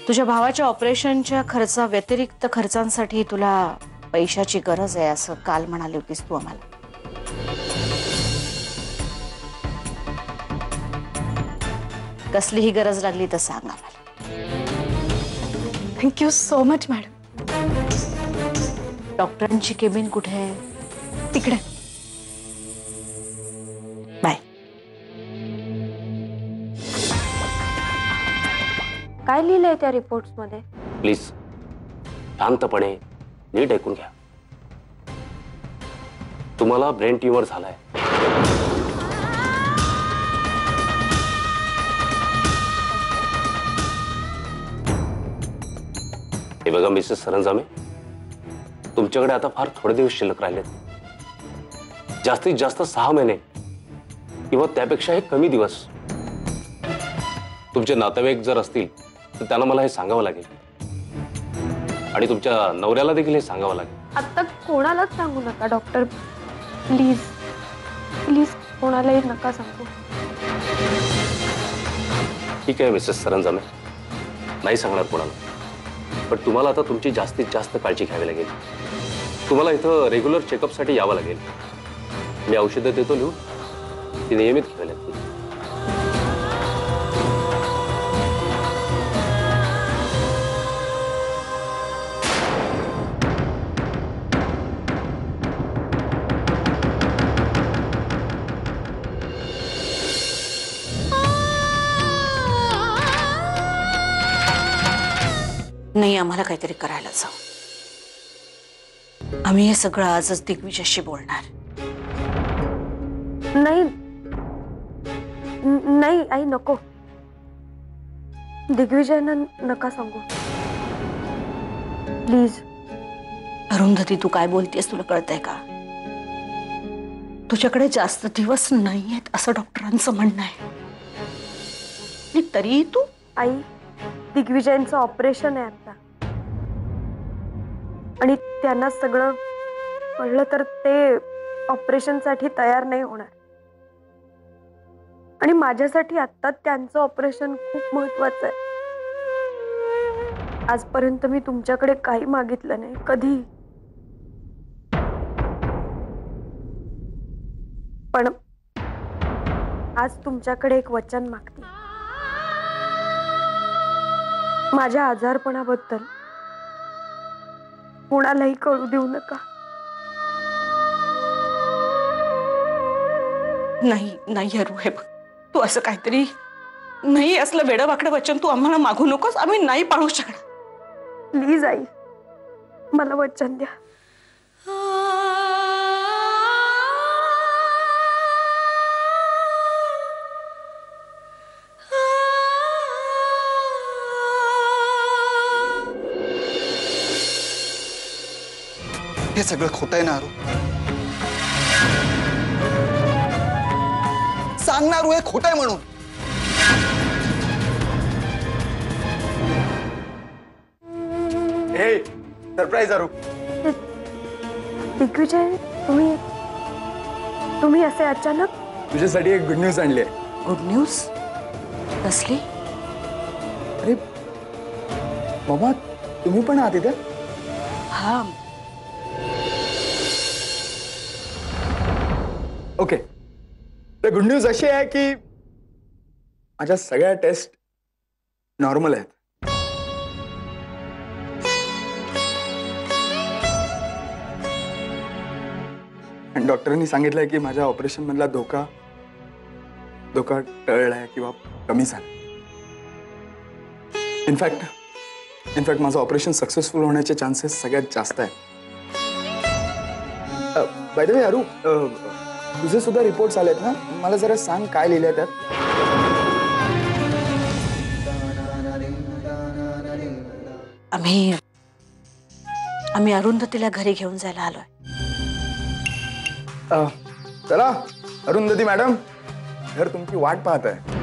तुझ्या भावाच्या ऑपरेशनच्या खर्चा व्यतिरिक्त खर्चांसाठी तुला पैशाची गरज आहे असं काल म्हणाली होतीस तू आम्हाला. कसलीही गरज लागली तर सांग आम्हाला. Thank you so much madam. डॉक्टरांची केबिन कुठे आहे? तिकडे. बाय. काय लिहिलंय त्या रिपोर्ट्स मध्ये? प्लीज शांतपणे नीट ऐकून घ्या. तुम्हाला ब्रेन ट्यूमर झालाय. हे बघा मिसेस सरंजामे, तुमच्याकडे आता फार थोडे दिवस शिल्लक राहिलेत. जास्तीत जास्त 6 महिने किंवा त्यापेक्षाही कमी दिवस. तुमचे नातेवाईक जर असतील तर त्यांना मला हे सांगावं लागेल आणि तुमच्या नवऱ्याला देखील हे सांगावं लागेल. आता कोणालाच सांगू नका डॉक्टर, प्लीज प्लीज कोणालाही नका सांगू. ठीक आहे मिसेस सरंजामे, नाही सांगणार कोणाला. पण तुम्हाला आता तुमची जास्तीत जास्त काळजी घ्यावी लागेल. तुम्हाला इथं रेग्युलर चेकअपसाठी यावं लागेल. मी औषधं देतो लिहून, ती नियमित घ्यावी लागतील. नाही, आम्हाला काहीतरी करायला जाऊ. आम्ही हे सगळं आजच दिग्विजयशी बोलणार. नाही नाही आई, नको. दिग्विजयना नका सांगू प्लीज. अरुंधती, तू काय बोलतेस तुला कळतंय का? तुझ्याकडे जास्त दिवस नाहीयेत असं डॉक्टरांचं म्हणणं आहे. तरी तू. आई, दिग्विजयचं ऑपरेशन आहे आता आणि त्यांना सगळं कळलं तर ते ऑपरेशनसाठी तयार नाही होणार. आणि माझ्यासाठी आता त्यांचं ऑपरेशन खूप महत्वाचं आहे. आजपर्यंत मी तुमच्याकडे काही मागितलं नाही कधी, पण आज तुमच्याकडे एक वचन मागते. माझ्या आजारपणाबद्दल कोणालाही कळू देऊ नका. नाही नाही अरू, हे बघ, तू असं काहीतरी नाही, असलं वेडवाकडं वचन तू आम्हाला मागू नकोस. आम्ही नाही पाळू शकणार. प्लीज आई, मला वचन द्या. हे सगळं खोटं आहे ना अरू? सांगणार हे खोटं आहे म्हणून. हे सरप्राईज अरू. दिग्विजय, तुम्ही असे अचानक? तुझ्यासाठी एक गुड न्यूज आणली आहे. Good news? कसली? अरे बाबा, तुम्ही पण आहात इथे? हा. ओके, तर गुड न्यूज अशी आहे की माझ्या सगळ्या टेस्ट नॉर्मल आहेत. आणि डॉक्टरांनी सांगितलंय की माझ्या ऑपरेशन मधला धोका टळलाय किंवा कमी झाला. इनफॅक्ट माझं ऑपरेशन सक्सेसफुल होण्याचे चान्सेस सगळ्यात जास्त आहेत. बाय द वे अरू, तुझे सुद्धा रिपोर्ट्स आलेत ना? मला जरा सांग काय लिहिलंय त्यात. आम्ही अरुंधतीला घरी घेऊन जायला आलोय. चला अरुंधती मॅडम, घर तुमची वाट पाहत आहे.